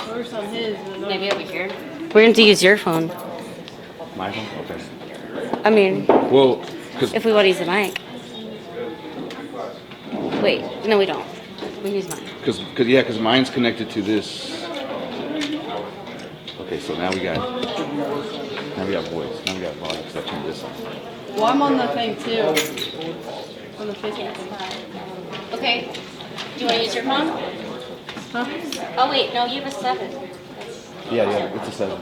Works on his. Maybe over here. We're going to use your phone. My phone? Okay. I mean, Well, because if we want to use the mic. Wait, no, we don't. We use mine. because mine's connected to this. Okay, so now we got voice. Now we got volume. So I turn this on. Well, I'm on the thing too. On the Facebook thing. Okay. Do you want to use your phone? Huh? Oh, wait, no, you have a 7. Yeah, it's a 7.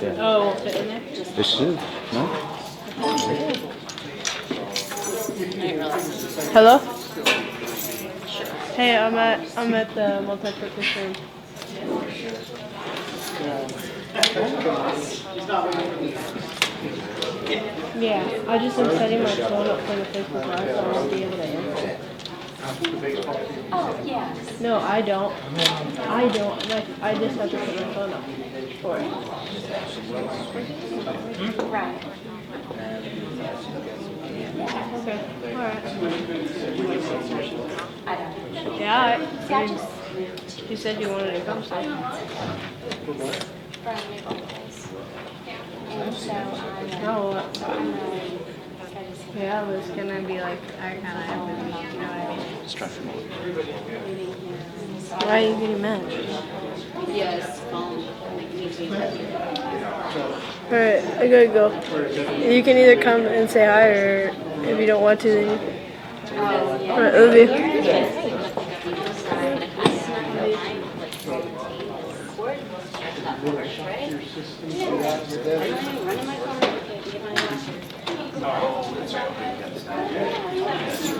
Yeah. Oh, won't fit in there? It should. No? Hello? Hey, I'm at the multi-purpose room. Yeah, I just am setting my phone up for the Facebook Live, so I won't be able to answer it. Oh, yeah. No, I don't. Like, I just have to put my phone up for it. Right. Okay, alright. I don't. Yeah, Yeah, just you said you wanted to come, so. from your place. And so No, I'm yeah, I was gonna be like, I kinda am busy, you know what I mean? Distraction mode. Why are you getting mad? Yes. Alright, I gotta go. You can either come and say hi, or if you don't want to, then you... Alright, love you.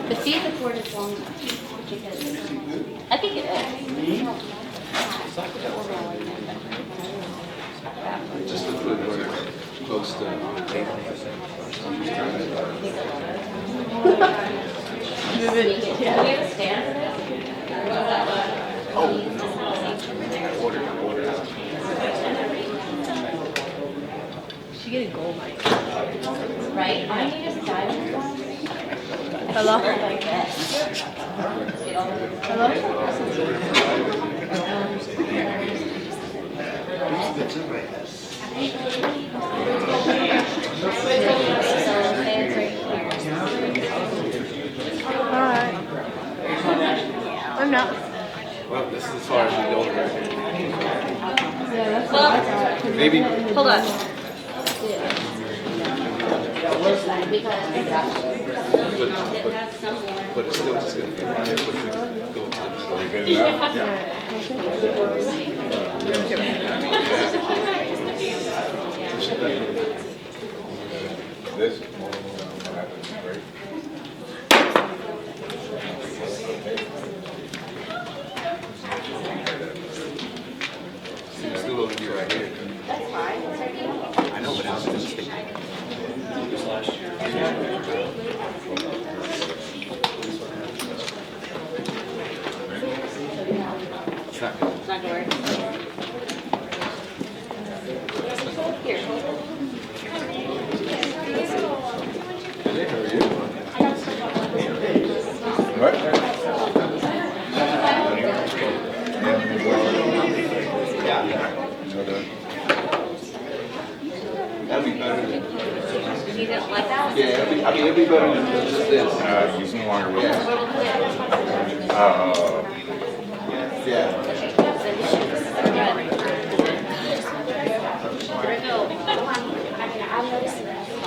The feed the cord is long. I think it is. Just to put it close to She get a gold mic. Right? I need a diamond one. Hello? Like this. Hello? Alright. I'm not. Well, this is as far as we go. Yeah, that's Well, Maybe. hold on. But it's still just going to be right here. This great. It's still over here right here. That's fine. I know, but it's just it's not good. It's not gonna work. Here. That'd be better than, You didn't like that? yeah, it'd be better than just this. Using longer with Yeah. Yeah.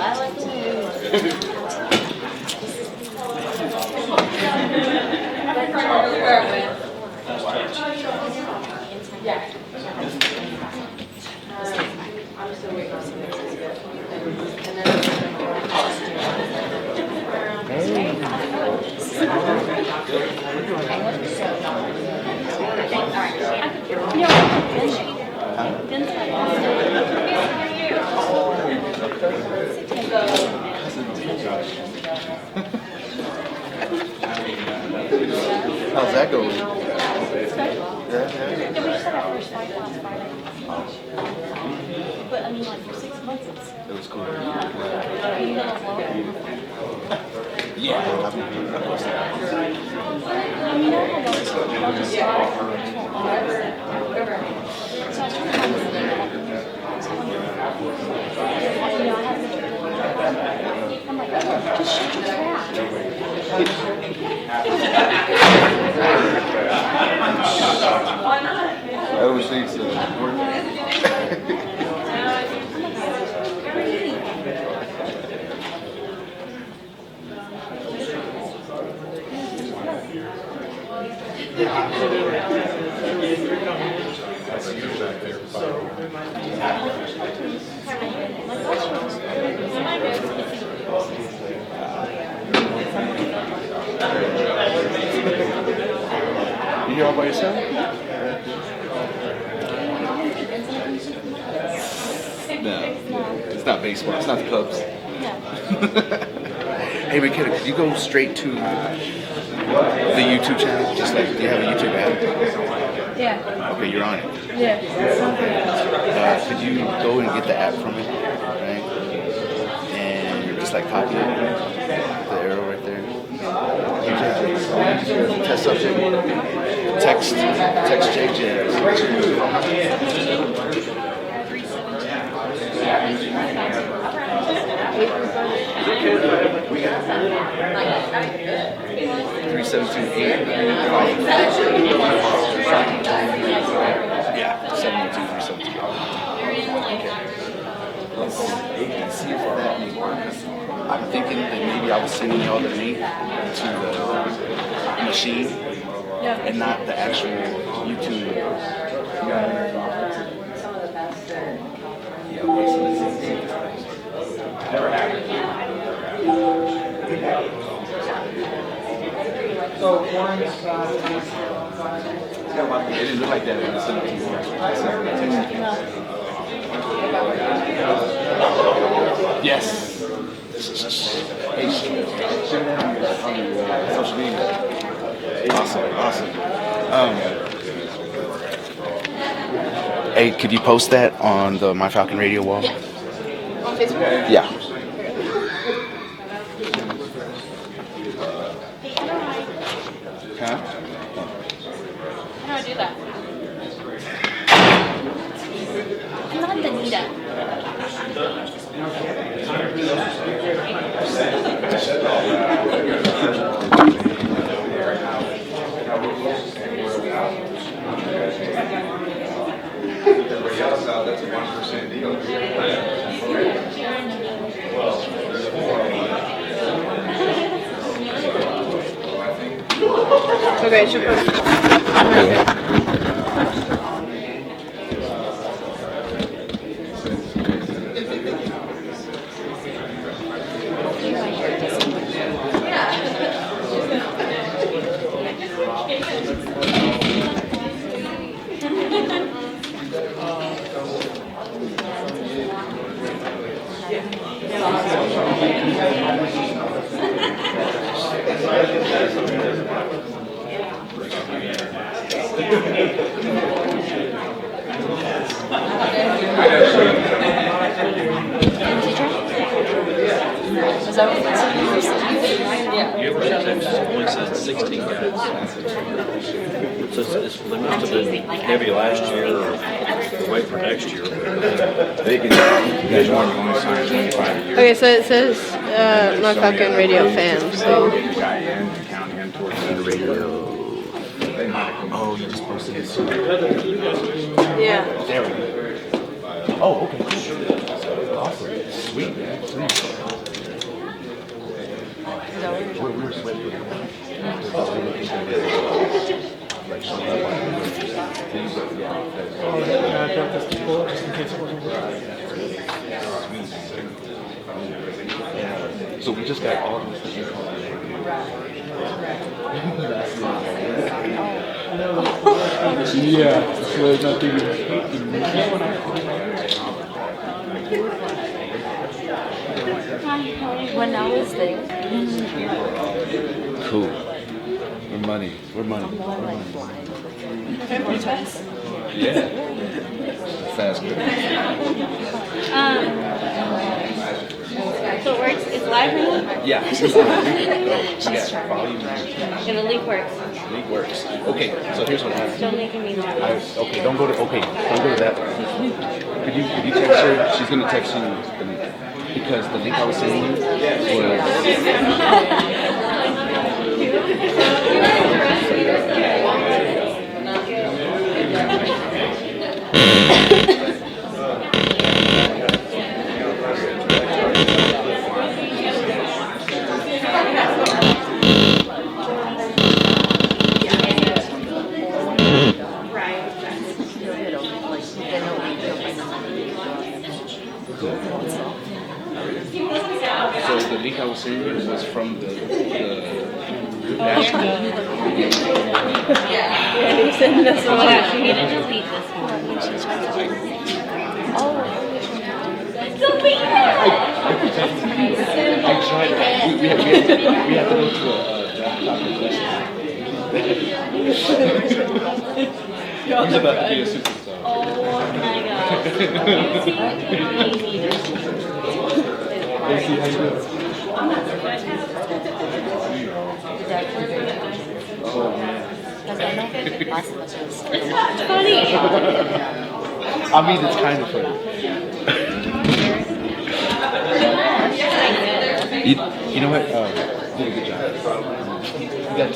I like the How's that going? But I mean, like for 6 months, it's It was cool. you know, Yeah. You know how they'll just start. So I was trying to find this thing. I'm like, just shut your trap. I always think so. You here all by yourself? No, it's not baseball. It's not the Cubs. Hey, McKenna, could you go straight to the YouTube channel? Just like, do you have a YouTube app? Yeah. Okay, you're on it. Yeah. Could you go and get the app from it, right? And just like copy it, the arrow right there. Test subject. Text JJ. We got 3728. Yeah, 72372. Let's see if that works. I'm thinking that maybe I was sending y'all the link to the machine and not the actual YouTube. Never happened. It didn't look like that when I sent it to you. Yes. Hey, share that on your social media. Awesome. Hey, could you post that on the My Falcon Radio wall? On Facebook? Yeah. Huh? How do I do that? I'm not Danita. Everybody else out, that's a 1% deal. Okay, should put. Is that what it's Yeah. You ever seen Texas only says 16 guys? So it's, they must have been heavy last year or wait for next year. They can. You guys want to only sign 25 a year. Okay, so it says My Falcon Radio fam, so. Oh, you just posted it. Yeah. There we go. Oh, okay. Awesome. Sweet. So we just got all of this. Yeah, so it's not too good. When I was there. Cool. We're money. Yeah. Fast good. So it works. It's live right now? Yeah. And the link works. league works. Okay, so here's what happens. Don't make me nervous. Okay, don't go to that. Could you text her? She's gonna text you the link because the link I was sending you was. So the link I was sending you was from the dashboard. Yeah, you send us Oh my one. gosh, you need to delete this one. I tried. We have to go to a draft doctor's lesson. He's about to be a superstar. Oh my gosh. Let's see how you do. Oh man. It's funny. I mean, it's kind of funny. You know what? Did a good job. You got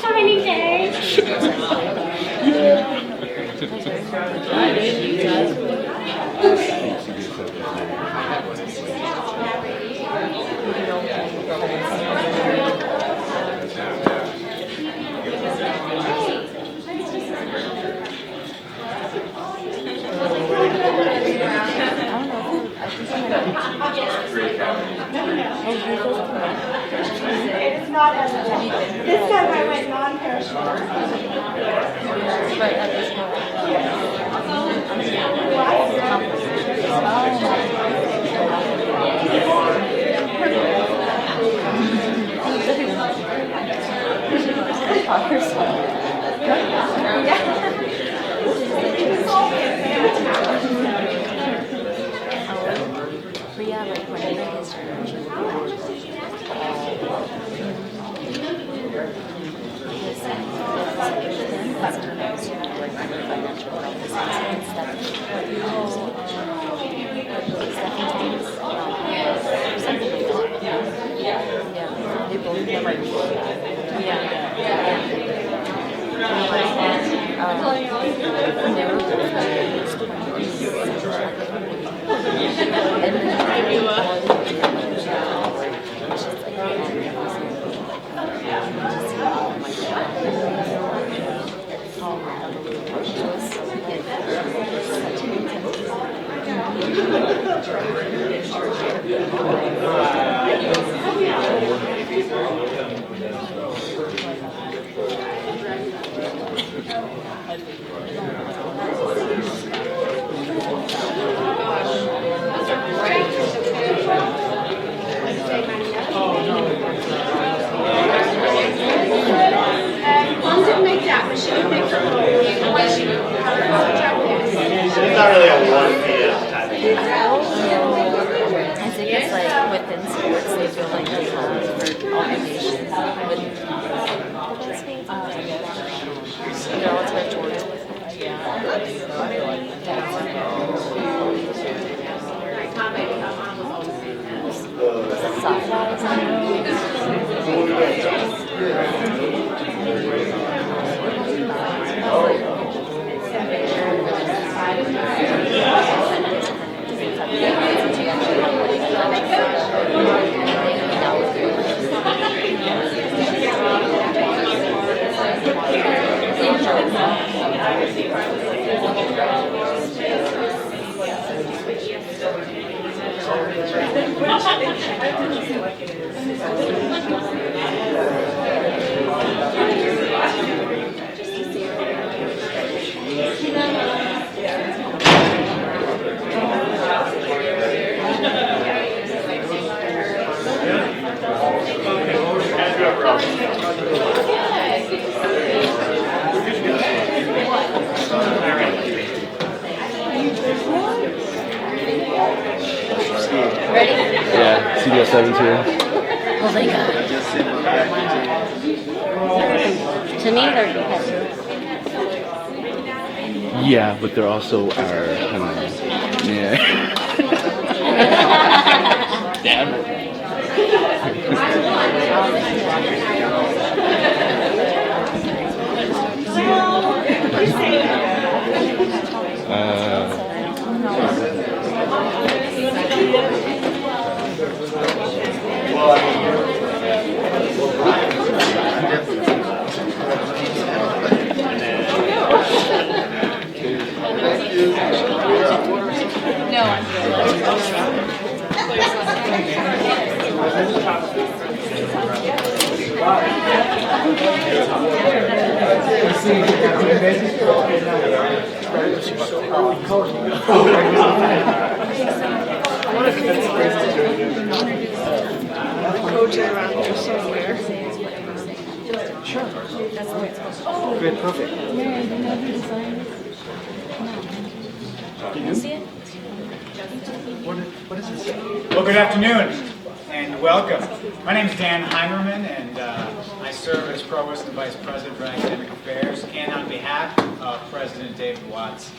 How many days? It's not as this time I went non-perishable. Yeah, like when it is. It's not really a 1 p.m. type of thing. I think it's like within sports they feel like they have for obligations. They're all territorial with it. Yeah, CDL7's here. Well, they got it. To me, they're competitive. Yeah, but they're also our, yeah. Damn it. No, I'm coaching around here somewhere. Sure. That's the way it's supposed to be. Good, perfect. see it. What does it say? Well, good afternoon and welcome. My name is Dan Heimerman, and I serve as Provost and Vice President for Academic Affairs. And on behalf of President David Watts,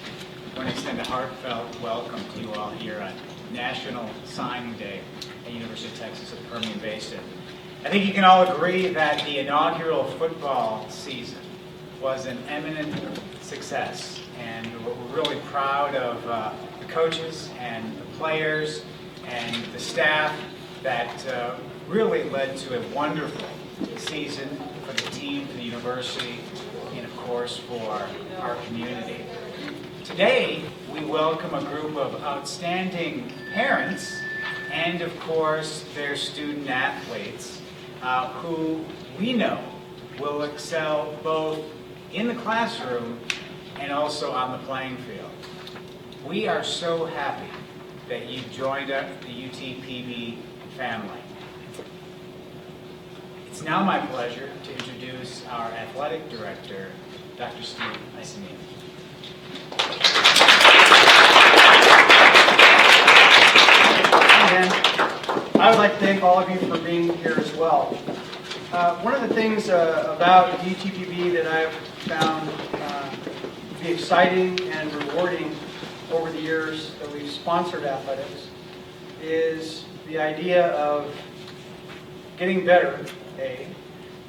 I want to extend a heartfelt welcome to you all here on National Signing Day at University of Texas at the Permian Basin. I think you can all agree that the inaugural football season was an eminent success, and we're really proud of the coaches and the players and the staff that really led to a wonderful season for the team, for the university, and of course for our community. Today, we welcome a group of outstanding parents and of course their student athletes who we know will excel both in the classroom and also on the playing field. We are so happy that you joined up the UTPB family. It's now my pleasure to introduce our athletic director, Dr. Steve Isenine. And I would like to thank all of you for being here as well. One of the things about UTPB that I've found to be exciting and rewarding over the years that we've sponsored athletics is the idea of getting better,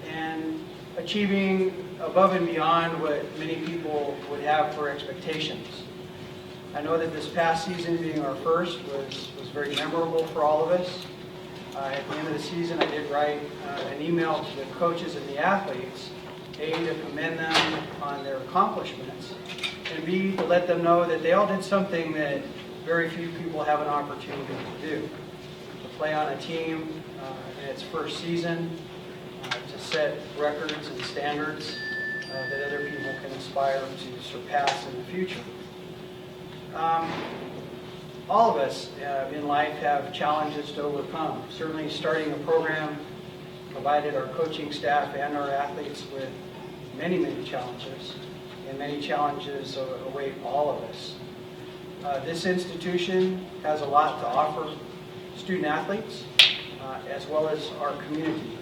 and achieving above and beyond what many people would have for expectations. I know that this past season, being our first, was very memorable for all of us. At the end of the season, I did write an email to the coaches and the athletes, A, to commend them on their accomplishments, and B, to let them know that they all did something that very few people have an opportunity to do. To play on a team in its first season, to set records and standards that other people can aspire to surpass in the future. All of us in life have challenges to overcome. Certainly starting a program provided our coaching staff and our athletes with many, many challenges, and many challenges await all of us. This institution has a lot to offer student athletes as well as our community.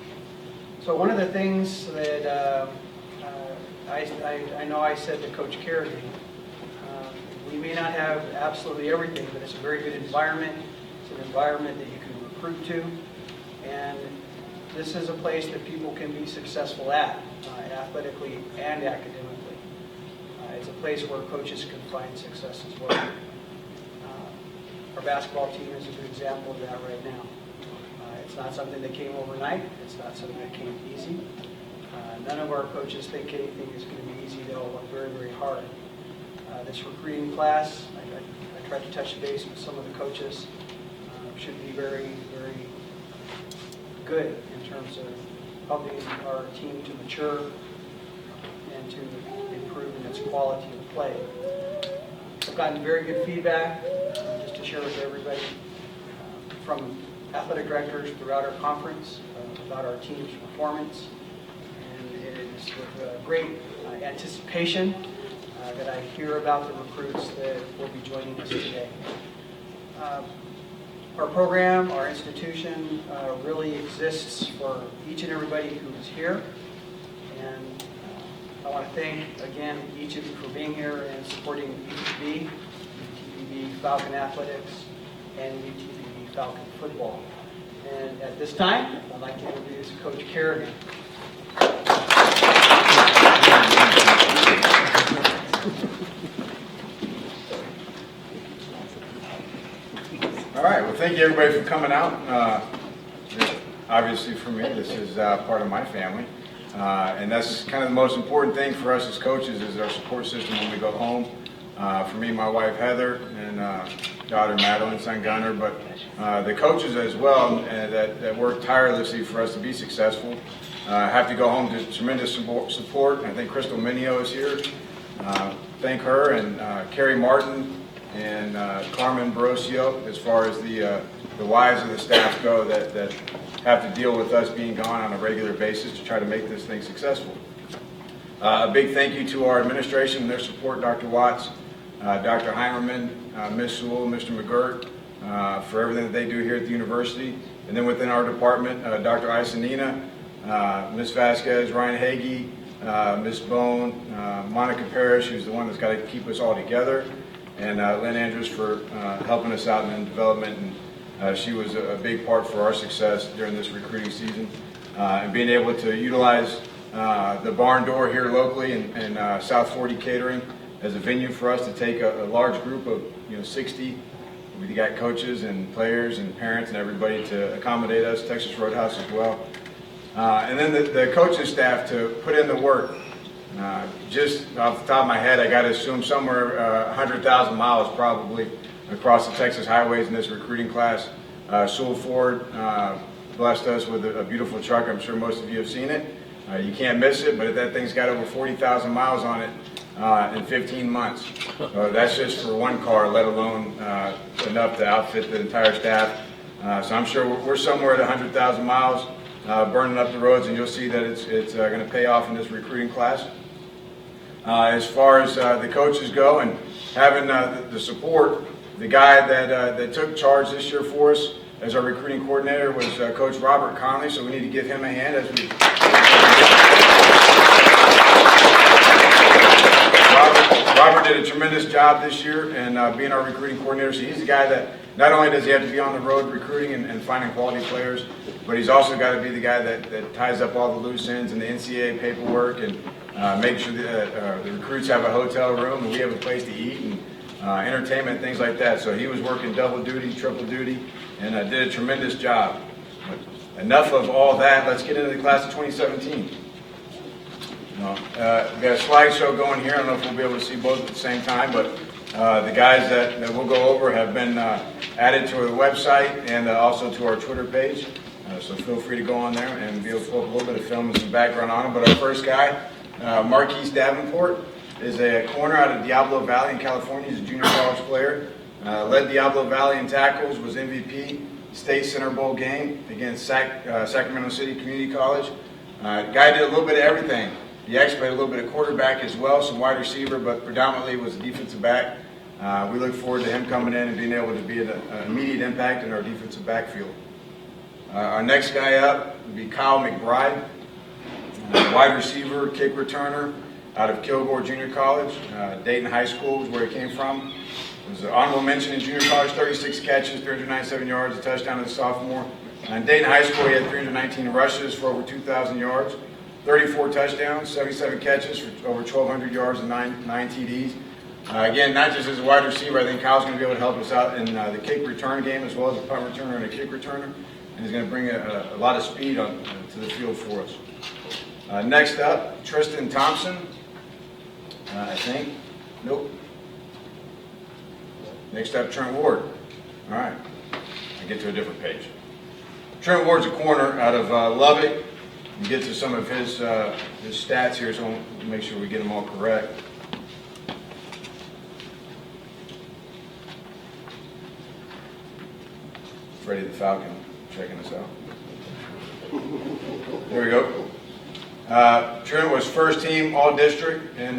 So one of the things that I know I said to Coach Carrigan, we may not have absolutely everything, but it's a very good environment. It's an environment that you can recruit to, and this is a place that people can be successful at, athletically and academically. It's a place where coaches can find success as well. Our basketball team is a good example of that right now. It's not something that came overnight. It's not something that came easy. None of our coaches think anything is going to be easy. They all work very, very hard. This recruiting class, I tried to touch base with some of the coaches, should be very, very good in terms of helping our team to mature and to improve in its quality of play. I've gotten very good feedback, just to share with everybody, from athletic directors throughout our conference about our team's performance, and it is with great anticipation that I hear about the recruits that will be joining us today. Our program, our institution really exists for each and everybody who's here. And I want to thank, again, each of you for being here and supporting UTPB, UTPB Falcon Athletics, and UTPB Falcon Football. And at this time, I'd like to introduce Coach Carrigan. All right, well, thank you everybody for coming out. Obviously for me, this is part of my family. And that's kind of the most important thing for us as coaches is our support system when we go home. For me, my wife Heather, and daughter Madeline, son Gunner, but the coaches as well that work tirelessly for us to be successful. Have to go home to tremendous support. I think Crystal Minio is here. Thank her and Carrie Martin and Carmen Barosio as far as the wives of the staff go that have to deal with us being gone on a regular basis to try to make this thing successful. A big thank you to our administration and their support, Dr. Watts, Dr. Heimerman, Ms. Sewell, Mr. McGirt, for everything that they do here at the university. And then within our department, Dr. Isanina, Ms. Vasquez, Ryan Hagee, Ms. Bone, Monica Parrish, who's the one that's got to keep us all together, and Lynn Andrews for helping us out in development. And she was a big part for our success during this recruiting season. And being able to utilize the barn door here locally in South 40 Catering as a venue for us to take a large group of 60. We got coaches and players and parents and everybody to accommodate us, Texas Roadhouse as well. And then the coaching staff to put in the work. Just off the top of my head, I got to assume somewhere 100,000 miles probably across the Texas highways in this recruiting class. Sewell Ford blessed us with a beautiful truck. I'm sure most of you have seen it. You can't miss it, but that thing's got over 40,000 miles on it in 15 months. That's just for one car, let alone enough to outfit the entire staff. So I'm sure we're somewhere at 100,000 miles burning up the roads, and you'll see that it's going to pay off in this recruiting class. As far as the coaches go and having the support, the guy that took charge this year for us as our recruiting coordinator was Coach Robert Conley, so we need to give him a hand as we... Robert did a tremendous job this year and being our recruiting coordinator, so he's the guy that not only does he have to be on the road recruiting and finding quality players, but he's also got to be the guy that ties up all the loose ends and the NCAA paperwork and make sure that the recruits have a hotel room and we have a place to eat and entertainment, things like that. So he was working double duty, triple duty, and did a tremendous job. But enough of all that. Let's get into the class of 2017. We got a slideshow going here. I don't know if we'll be able to see both at the same time, but the guys that we'll go over have been added to the website and also to our Twitter page. So feel free to go on there and be able to pull up a little bit of film and some background on them. But our first guy, Marquise Davenport, is a corner out of Diablo Valley in California. He's a junior college player. Led Diablo Valley in tackles, was MVP, State Center Bowl game against Sacramento City Community College. Guy did a little bit of everything. He actually played a little bit of quarterback as well, some wide receiver, but predominantly was a defensive back. We look forward to him coming in and being able to be an immediate impact in our defensive backfield. Our next guy up would be Kyle McBride, wide receiver, kick returner out of Kilgore Junior College. Dayton High School is where he came from. It was an honorable mention in junior college, 36 catches, 397 yards, a touchdown as a sophomore. In Dayton High School, he had 319 rushes for over 2,000 yards, 34 touchdowns, 77 catches for over 1,200 yards and nine TDs. Again, not just as a wide receiver, I think Kyle's going to be able to help us out in the kick return game as well as a punt returner and a kick returner. And he's going to bring a lot of speed to the field for us. Next up, Tristan Thompson, I think. Nope. Next up, Trent Ward. All right. I get to a different page. Trent Ward's a corner out of Lubbock. We'll get to some of his stats here, so we'll make sure we get them all correct. Freddie the Falcon checking us out. There we go. Trent was first team all-district in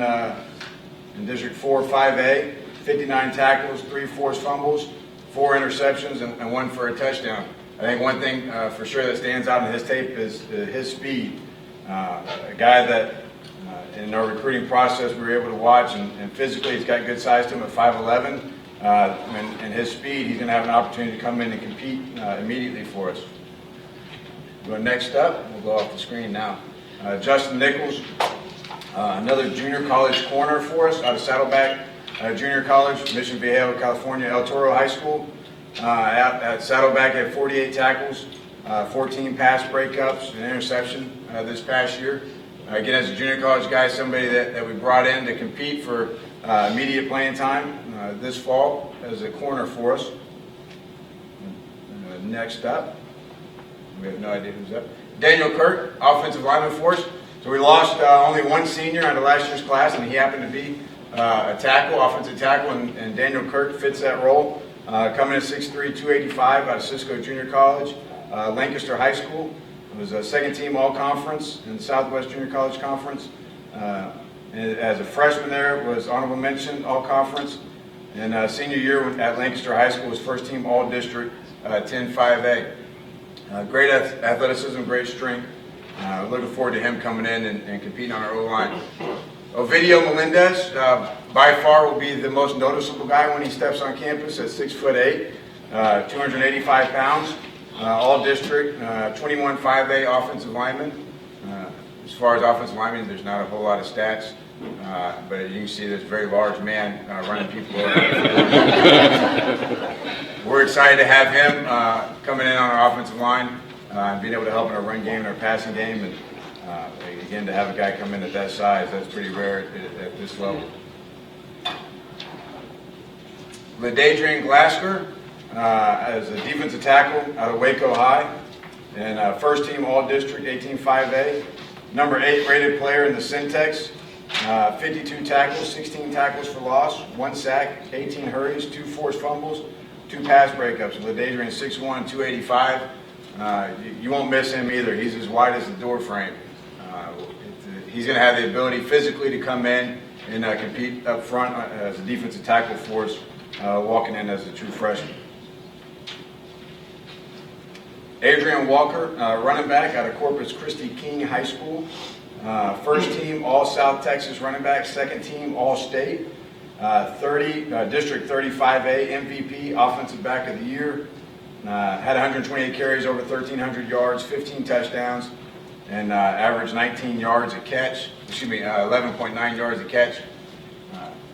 District 4, 5A, 59 tackles, 3 forced fumbles, 4 interceptions, and 1 for a touchdown. I think one thing for sure that stands out in his tape is his speed. A guy that in our recruiting process we were able to watch, and physically he's got good size to him at 5'11". And his speed, he's going to have an opportunity to come in and compete immediately for us. Go next up, we'll go off the screen now. Justin Nichols, another junior college corner for us out of Saddleback Junior College, Mission Viejo, California, El Toro High School. At Saddleback had 48 tackles, 14 pass breakups, an interception this past year. Again, as a junior college guy, somebody that we brought in to compete for immediate playing time this fall as a corner for us. Next up, we have no idea who's up. Daniel Kirk, offensive lineman for us. So we lost only 1 senior out of last year's class, and he happened to be a tackle, offensive tackle, and Daniel Kirk fits that role. Coming at 6'3", 285 out of Cisco Junior College, Lancaster High School. It was a second-team All-Conference in the Southwest Junior College Conference. And as a freshman there, was honorable mention All-Conference. And senior year at Lancaster High School was first-team All-District 10-5A. Great athleticism, great strength. Looking forward to him coming in and competing on our O-line. Ovidio Melendez, by far will be the most noticeable guy when he steps on campus at 6'8", 285 pounds, all-district, 21-5A offensive lineman. As far as offensive linemen, there's not a whole lot of stats, but you can see this very large man running people over. We're excited to have him coming in on our offensive line and being able to help in our run game and our passing game. And again, to have a guy come in at that size, that's pretty rare at this level. LaDadrian Glasker as a defensive tackle out of Waco High, and first team All-District 18-5A, number 8 rated player in the Syntex, 52 tackles, 16 tackles for loss, 1 sack, 18 hurries, 2 forced fumbles, 2 pass breakups. LaDadrian 6'1", 285. You won't miss him either. He's as wide as the door frame. He's going to have the ability physically to come in and compete up front as a defensive tackle for us, walking in as a true freshman. Adrian Walker, running back out of Corpus Christi King High School. First team All-South Texas running back, second team All-State. District 35A MVP, offensive back of the year. Had 128 carries, over 1,300 yards, 15 touchdowns, and averaged 19 yards a catch. 11.9 yards a catch.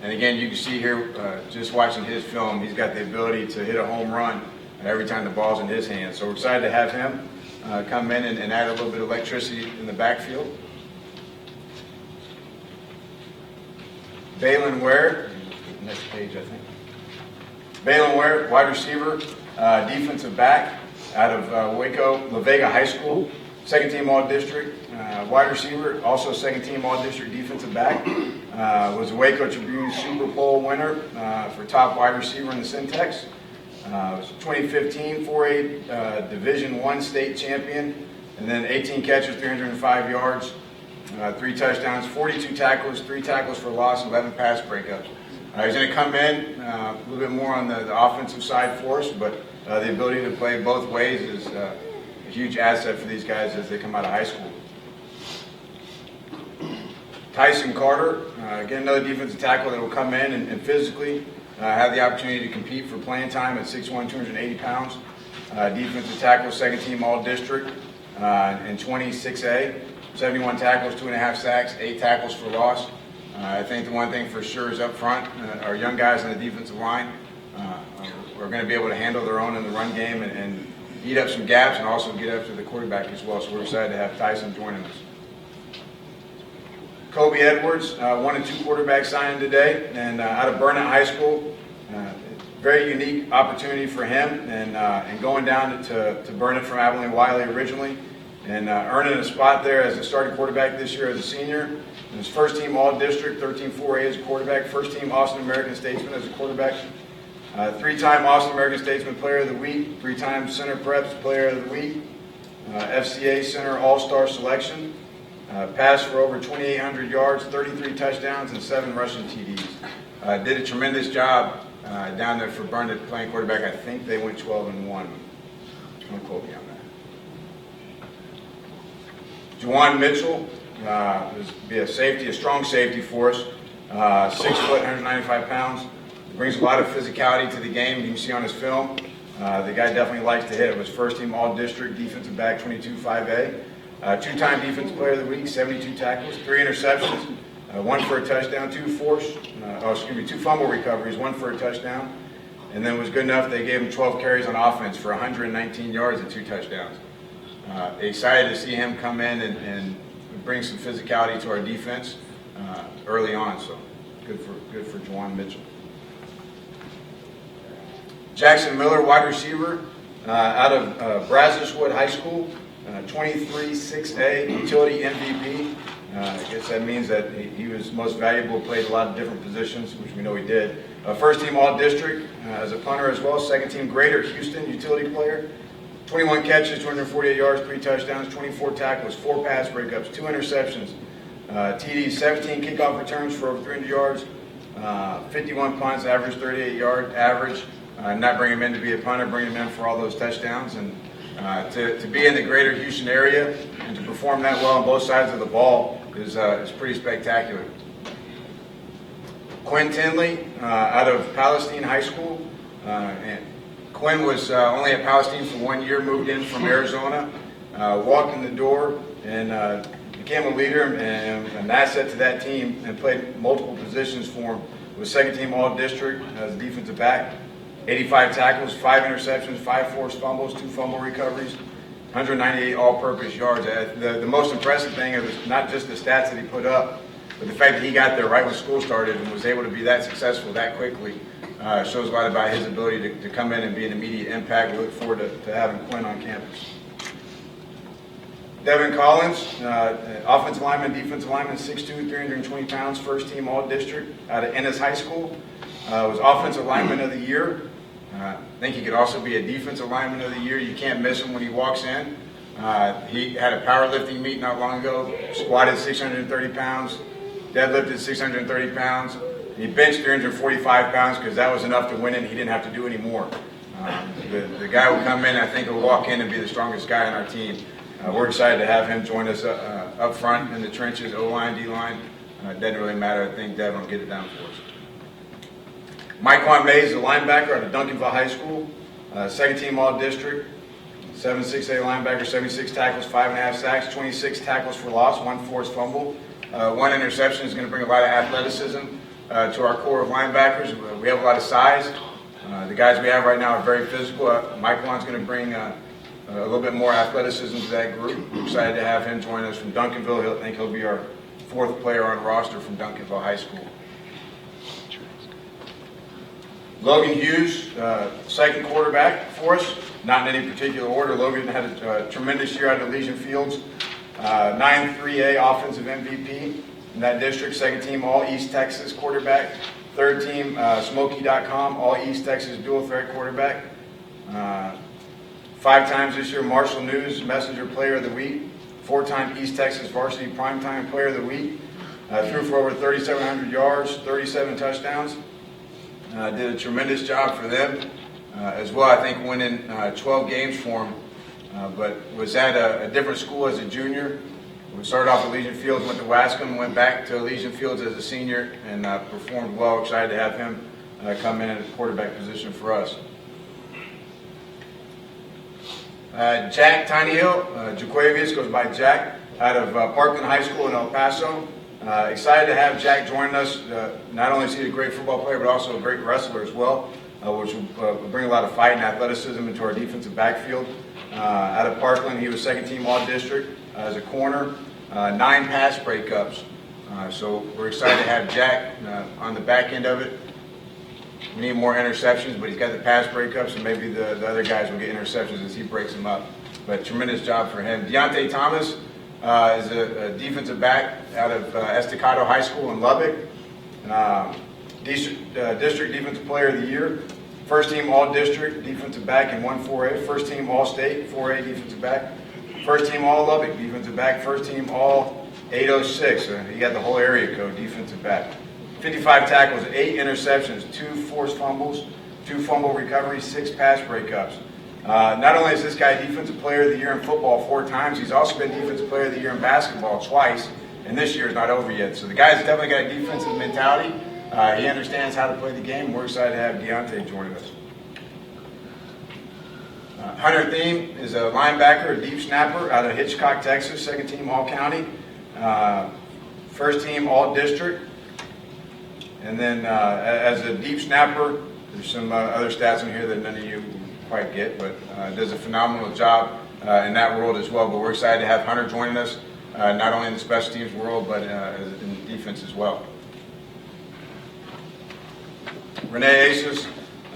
And again, you can see here, just watching his film, he's got the ability to hit a home run every time the ball's in his hands. So we're excited to have him come in and add a little bit of electricity in the backfield. Balin Ware, next page I think. Balin Ware, wide receiver, defensive back out of Waco, La Vega High School. Second team All-District, wide receiver, also second team All-District defensive back. Was a Waco Tribune Super Bowl winner for top wide receiver in the Syntex. Was 2015 4A Division I state champion, and then 18 catches, 305 yards, 3 touchdowns, 42 tackles, 3 tackles for loss, 11 pass breakups. He's going to come in a little bit more on the offensive side for us, but the ability to play both ways is a huge asset for these guys as they come out of high school. Tyson Carter, again, another defensive tackle that will come in and physically have the opportunity to compete for playing time at 6'1", 280 pounds. Defensive tackle, second team All-District in 26A. 71 tackles, 2.5 sacks, 8 tackles for loss. I think the one thing for sure is up front, our young guys on the defensive line are going to be able to handle their own in the run game and eat up some gaps and also get after the quarterback as well. So we're excited to have Tyson joining us. Kobe Edwards, 1 and 2 quarterback signing today, and out of Burnett High School. Very unique opportunity for him, and going down to Burnett from Abilene Wiley originally, and earning a spot there as a starting quarterback this year as a senior. And his first team All-District, 13-4A as a quarterback, first team Austin American Statesman as a quarterback, 3-time Austin American Statesman Player of the Week, 3-time Center Preps Player of the Week, FCA Center All-Star Selection, passed for over 2,800 yards, 33 touchdowns, and 7 rushing TDs. Did a tremendous job down there for Burnett playing quarterback. I think they went 12-1. Don't quote me on that. Juwan Mitchell be a safety, a strong safety for us. 6 foot, 195 pounds. Brings a lot of physicality to the game. You can see on his film. The guy definitely likes to hit. It was first team all-district defensive back 22-5A. Two-time defensive player of the week, 72 tackles, 3 interceptions, 1 for a touchdown, 2 fumble recoveries, 1 for a touchdown. And then was good enough, they gave him 12 carries on offense for 119 yards and 2 touchdowns. Excited to see him come in and bring some physicality to our defense early on. So good for Juwan Mitchell. Jackson Miller, wide receiver, out of Brazoswood High School, 23-6A, utility MVP. I guess that means that he was most valuable, played a lot of different positions, which we know he did. First team all-district as a punter as well, second team Greater Houston utility player. 21 catches, 248 yards, 3 touchdowns, 24 tackles, 4 pass breakups, 2 interceptions, TDs, 17 kickoff returns for over 300 yards, 51 punts, average 38-yard average. Not bring him in to be a punter, bring him in for all those touchdowns. And to be in the Greater Houston area and to perform that well on both sides of the ball is pretty spectacular. Quinn Tinley out of Palestine High School. And Quinn was only at Palestine for 1 year, moved in from Arizona, walked in the door and became a leader and an asset to that team and played multiple positions for him. Was second team all-district as a defensive back. 85 tackles, 5 interceptions, 5 forced fumbles, 2 fumble recoveries, 198 all-purpose yards. The most impressive thing is not just the stats that he put up, but the fact that he got there right when school started and was able to be that successful that quickly shows a lot about his ability to come in and be an immediate impact. We look forward to having Quinn on campus. Devin Collins, offensive lineman, defensive lineman, 6'2", 320 pounds, first team all-district out of Ennis High School. Was offensive lineman of the year. I think he could also be a defensive lineman of the year. You can't miss him when he walks in. He had a powerlifting meet not long ago, squatted 630 pounds, deadlifted 630 pounds. He benched 345 pounds because that was enough to win it. He didn't have to do any more. The guy will come in, I think he'll walk in and be the strongest guy on our team. We're excited to have him join us up front in the trenches, O-line, D-line. It doesn't really matter. I think Devin will get it down for us. Mike Mays is a linebacker out of Duncanville High School, second team all-district, 7'6" linebacker, 76 tackles, 5.5 sacks, 26 tackles for loss, 1 forced fumble. 1 interception is going to bring a lot of athleticism to our core of linebackers. We have a lot of size. The guys we have right now are very physical. Mike is going to bring a little bit more athleticism to that group. We're excited to have him join us from Duncanville. I think he'll be our 4th player on roster from Duncanville High School. Logan Hughes, second quarterback for us, not in any particular order. Logan had a tremendous year out of Elysian Fields, 9-3A offensive MVP in that district, second team all East Texas quarterback, third team Smoky.com all East Texas dual threat quarterback, 5 times this year Marshall News Messenger Player of the Week, 4-time East Texas Varsity Primetime Player of the Week, threw for over 3,700 yards, 37 touchdowns. Did a tremendous job for them as well. I think winning 12 games for him, but was at a different school as a junior. We started off at Elysian Fields, went to Wascom, went back to Elysian Fields as a senior, and performed well. Excited to have him come in at the quarterback position for us. Jack Tinyhill, Jaquavius goes by Jack, out of Parkland High School in El Paso. Excited to have Jack join us. Not only is he a great football player, but also a great wrestler as well, which will bring a lot of fight and athleticism into our defensive backfield. Out of Parkland, he was second team all-district as a corner, 9 pass breakups. So we're excited to have Jack on the back end of it. We need more interceptions, but he's got the pass breakups, and maybe the other guys will get interceptions as he breaks them up. But tremendous job for him. Deontay Thomas is a defensive back out of Estacado High School in Lubbock. District Defensive Player of the Year. First team All-District defensive back in 1-4A. First team All-State 4A defensive back. First team All-Lubbock defensive back. First team All-806. He got the whole area code defensive back. 55 tackles, 8 interceptions, 2 forced fumbles, 2 fumble recoveries, 6 pass breakups. Not only is this guy Defensive Player of the Year in football 4 times, he's also been Defensive Player of the Year in basketball twice, and this year is not over yet. So the guy's definitely got a defensive mentality. He understands how to play the game. We're excited to have Deontay joining us. Hunter Thiem is a linebacker, a deep snapper out of Hitchcock, Texas, 2nd team All-County, 1st team All-District. And then as a deep snapper, there's some other stats in here that none of you quite get, but does a phenomenal job in that world as well. But we're excited to have Hunter joining us, not only in the special teams world, but in the defense as well. Renee Aces,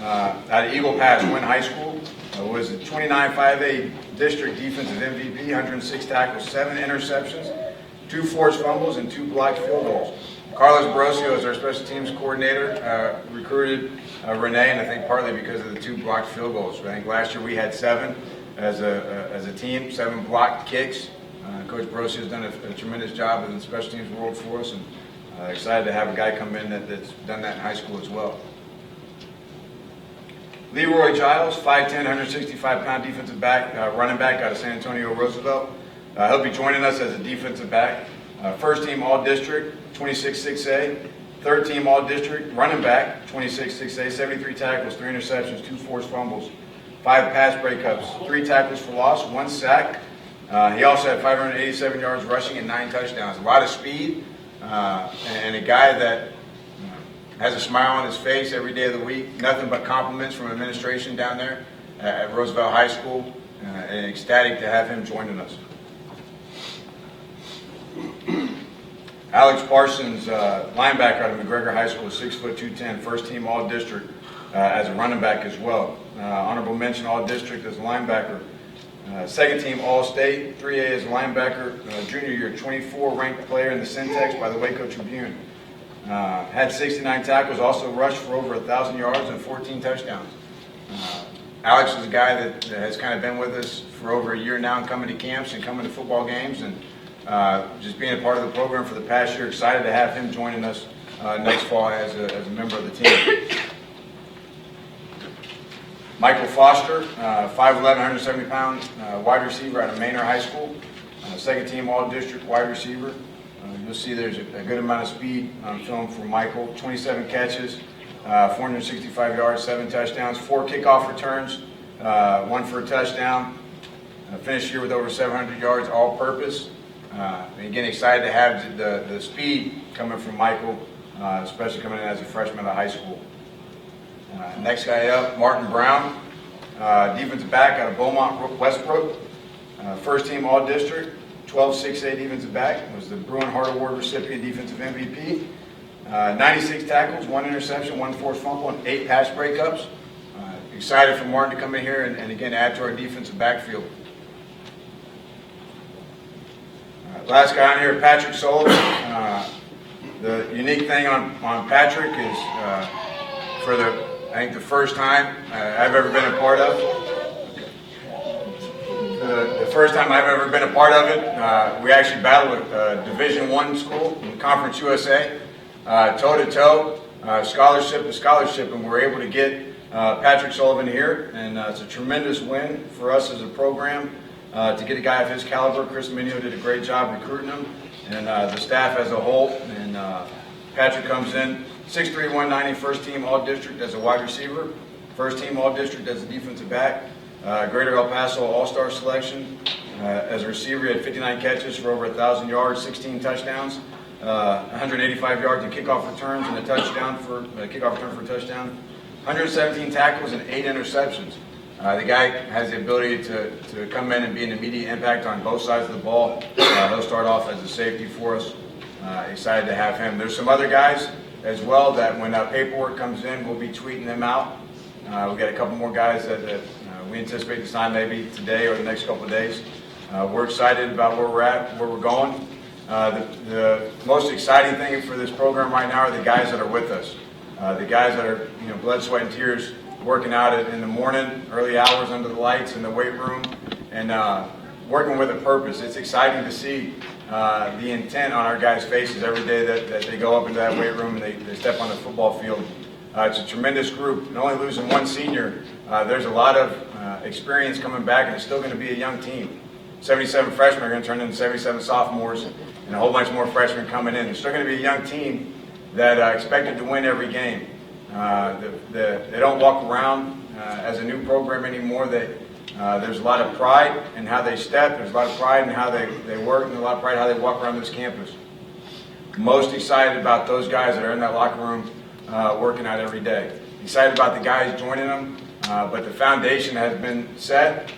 out of Eagle Pass, Wynn High School, was the 29-5A district defensive MVP, 106 tackles, 7 interceptions, 2 forced fumbles, and 2 blocked field goals. Carlos Barosio is our special teams coordinator, recruited Renee, and I think partly because of the 2 blocked field goals. I think last year we had 7 as a team, 7 blocked kicks. Coach Barosio has done a tremendous job in the special teams world for us, and excited to have a guy come in that's done that in high school as well. Leroy Giles, 5'10", 165-pound defensive back, running back out of San Antonio Roosevelt. He'll be joining us as a defensive back. 1st team All-District, 26-6A. 3rd team All-District, running back, 26-6A, 73 tackles, 3 interceptions, 2 forced fumbles, 5 pass breakups, 3 tackles for loss, 1 sack. He also had 587 yards rushing and 9 touchdowns. A lot of speed, and a guy that has a smile on his face every day of the week. Nothing but compliments from administration down there at Roosevelt High School, and ecstatic to have him joining us. Alex Parsons, linebacker out of McGregor High School, 6 foot 210, 1st team All-District as a running back as well. Honorable mention All-District as a linebacker. 2nd team All-State, 3A as a linebacker, junior year, 24 ranked player in the Syntax by the Waco Tribune. Had 69 tackles, also rushed for over 1,000 yards and 14 touchdowns. Alex is a guy that has kind of been with us for over a year now, and coming to camps and coming to football games, and just being a part of the program for the past year. Excited to have him joining us next fall as a member of the team. Michael Foster, 5'11", 170-pound wide receiver out of Manor High School, 2nd team All-District wide receiver. You'll see there's a good amount of speed on film for Michael. 27 catches, 465 yards, 7 touchdowns, 4 kickoff returns, 1 for a touchdown. Finished here with over 700 yards all-purpose. And again, excited to have the speed coming from Michael, especially coming in as a freshman out of high school. Next guy up, Martin Brown, defensive back out of Beaumont Westbrook, 1st team All-District, 12-6A defensive back, was the Bruin Hart Award recipient, defensive MVP. 96 tackles, 1 interception, 1 forced fumble, and 8 pass breakups. Excited for Martin to come in here and again add to our defensive backfield. Last guy on here, Patrick Sullivan. The unique thing on Patrick is for I think the first time I've ever been a part of. The first time I've ever been a part of it, we actually battled a Division I school in Conference USA, toe-to-toe, scholarship to scholarship, and we were able to get Patrick Sullivan here, and it's a tremendous win for us as a program to get a guy of his caliber. Chris Minio did a great job recruiting him, and the staff as a whole, and Patrick comes in 6'3", 190, 1st team All-District as a wide receiver, 1st team All-District as a defensive back, Greater El Paso All-Star selection. As a receiver, he had 59 catches for over 1,000 yards, 16 touchdowns, 185 yards in kickoff returns, and a touchdown for a kickoff return for a touchdown, 117 tackles and 8 interceptions. The guy has the ability to come in and be an immediate impact on both sides of the ball. He'll start off as a safety for us. Excited to have him. There's some other guys as well that when paperwork comes in, we'll be tweeting them out. We've got a couple more guys that we anticipate to sign maybe today or the next couple of days. We're excited about where we're at, where we're going. The most exciting thing for this program right now are the guys that are with us. The guys that are blood, sweat, and tears working out in the morning, early hours under the lights in the weight room, and working with a purpose. It's exciting to see the intent on our guys' faces every day that they go up into that weight room and they step on the football field. It's a tremendous group. Not only losing one senior, there's a lot of experience coming back, and it's still going to be a young team. 77 freshmen are going to turn into 77 sophomores, and a whole bunch more freshmen coming in. It's still going to be a young team that expected to win every game. They don't walk around as a new program anymore. There's a lot of pride in how they step. There's a lot of pride in how they work, and a lot of pride in how they walk around this campus. Most excited about those guys that are in that locker room working out every day. Excited about the guys joining them, but the foundation has been set.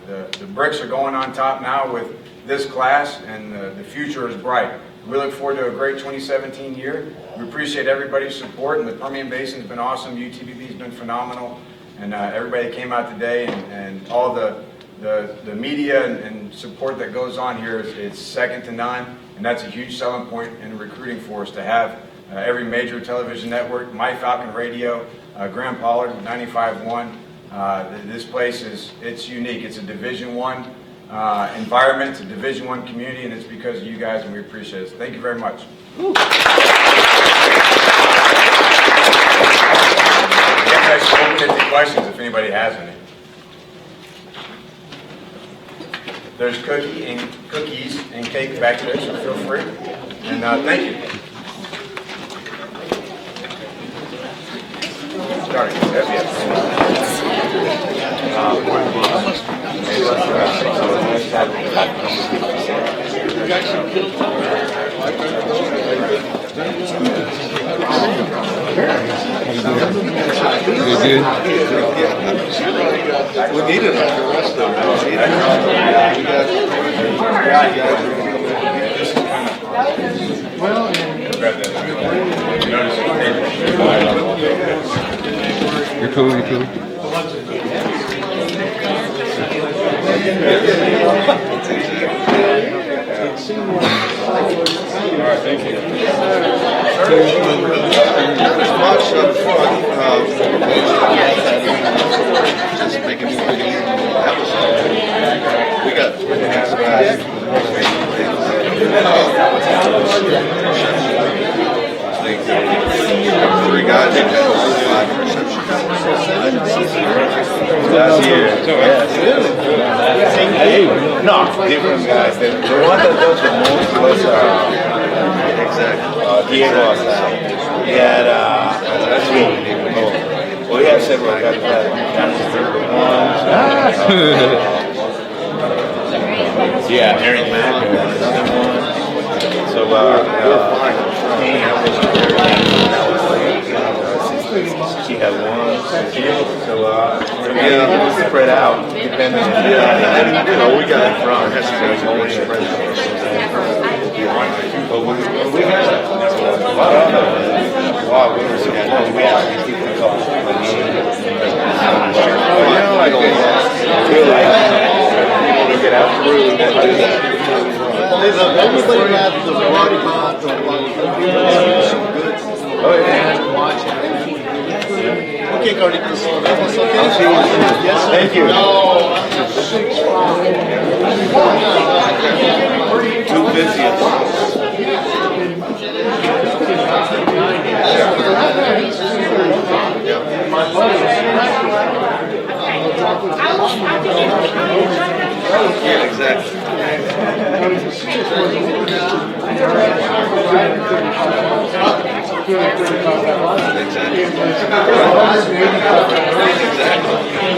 The bricks are going on top now with this class, and the future is bright. We look forward to a great 2017 year. We appreciate everybody's support, and the Permian Basin has been awesome. UTPB has been phenomenal, and everybody that came out today, and all the media and support that goes on here is second to none, and that's a huge selling point in recruiting for us to have every major television network, My Falcon Radio, Graham Pollard, 95.1. This place it's unique. It's a Division I environment, it's a Division I community, and it's because of you guys, and we appreciate it. So thank you very much. Again, I should open it to questions if anybody has any. There's cookies and cake back there, so feel free. And thank you. Starting. We needed it. You're cool, you're cool. Alright, thank you. There's much up front. Just making it pretty easy. That was we got three guys that got 5 receptions. Last year. No, different guys. The one that does the most was Diego. He had that's me. Well, he had several guys that yeah, Aaron Mack, another one. So he had one. So yeah, spread out depending on we got in front. That's more spread out. but we had a lot of winners again. We actually keep a couple. Like really get out through and do that. Everybody had the body bond. Oh yeah. Okay, Carlitos. Yes, thank you. Too busy at yeah, exactly.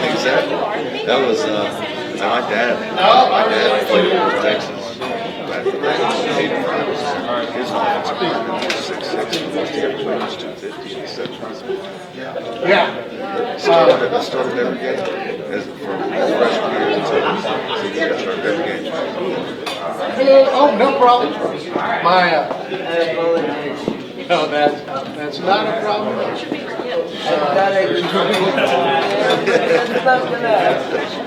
Exactly. That was my dad played in Texas. His offensive lineman was 6'6", most year played was 250, and he said, yeah. Started every game as from freshman year until he started every game. Oh, no problem. No, that's not a problem.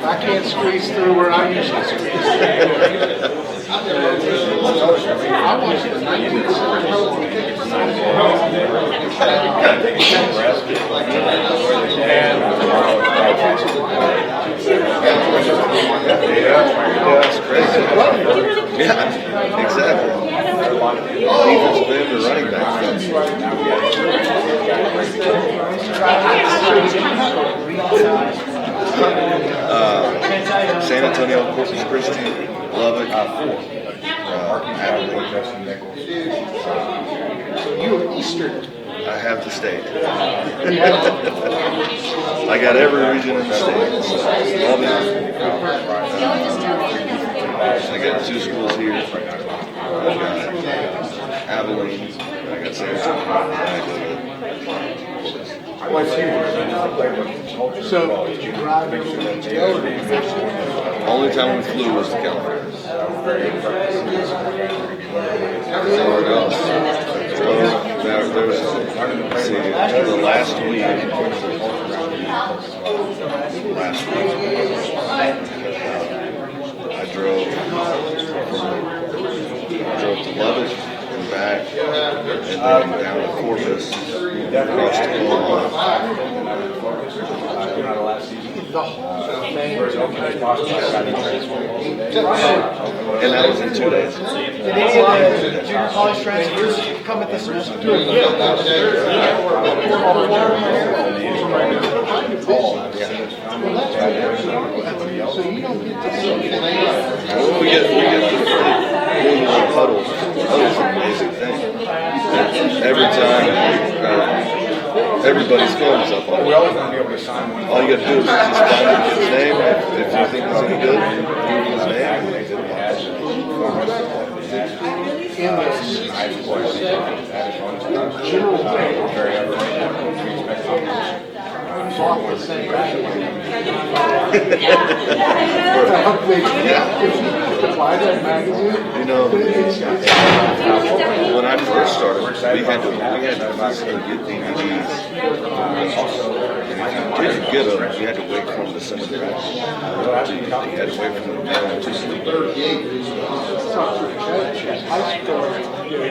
I can't squeeze through where I usually squeeze through. I watched the 19th That's crazy. Yeah, exactly. Defensive end or running back. San Antonio, Corpus Christi, Lubbock, Abilene. You were Eastern. I have the state. I got every region in the state. Lubbock. I got 2 schools here. I got Abilene. I got San Antonio. What's here? So, did you drive everywhere to go, or did you fish? Only time we flew was to California. Everywhere else. There was, see, the last week, I drove to Lubbock and back, and then down to Corpus, across to Omaha. And that was in 2 days. Did any of the junior college transfers come at this semester? So you don't get to see Well, we get huddles. Huddles are an amazing thing. Every time, everybody's phone is up on it. All you got to do is just find the kid's name. If you think it's any good, Google his name. in the general You know, when I first started, we had to physically get DVDs. And if you didn't get them, you had to wait for them to send them back. You had to wait for them to mail them to sleep.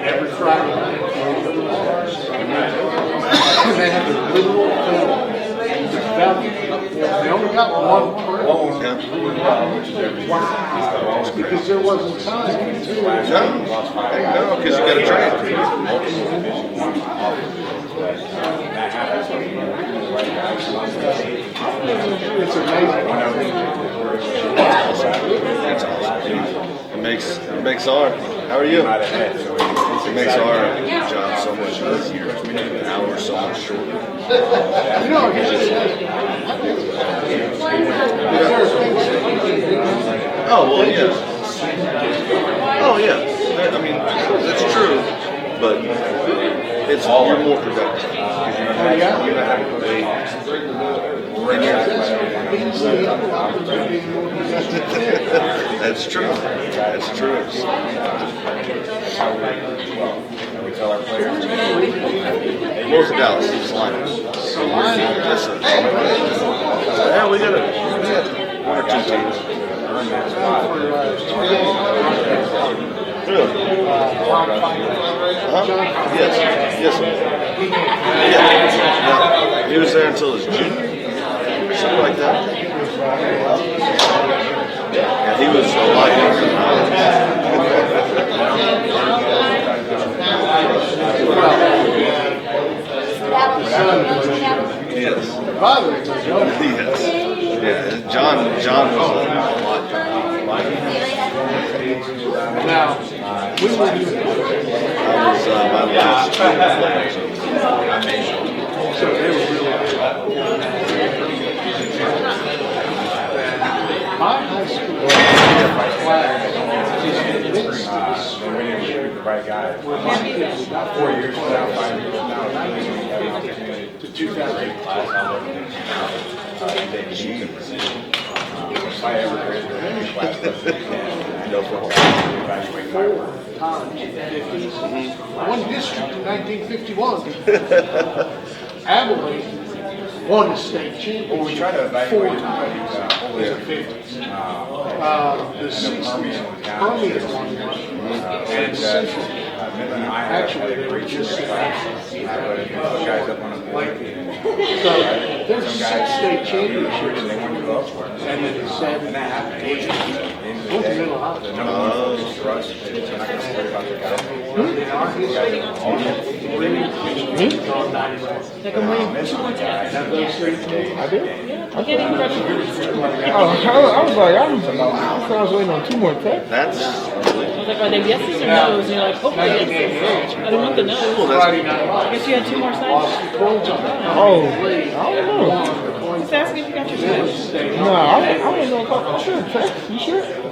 Every Friday night, they had the literal film. They only got one print. Wow. Because there wasn't time. No, because you got to train. It's amazing. It's awesome. It makes our, how are you? It makes our job so much easier. The hours so much shorter. You know, oh, well, yeah. Oh, yeah. I mean, that's true, but you're more productive. That's true. That's true. We tell our players. North of Dallas is liners. Yeah, we got 1 or 2 teams. Really? Yes. Yes. Yeah. He was there until his junior. Something like that. Yeah, he was a lot younger than I was. Yes. Yes. Yeah. John was a lot now, we were I was my last 2 players. So they were really my high school We didn't recruit the right guy. 4 years from now, 5 years from now, it's really have an opportunity to choose that great class. If I ever graduate any class, no football, evaluate my work. One district in 1951. Abilene won the state championship. Well, we try to evaluate everybody's was a 50. The 60s, Permian one was, and Central. Actually, they were just guys up on a like so there's 6 state championships, and then 7 what's the middle house? The number one focus for us is not going to worry about the guys. In our history, I did? I can't even I was like, I was waiting on 2 more texts. I was like, are they yeses or no's? And you're like, hopefully yeses. I didn't want the no's. I guess you had 2 more signs. Oh, I don't know. Just asking if you got your signs. No, I don't know. I'm sure text. You sure?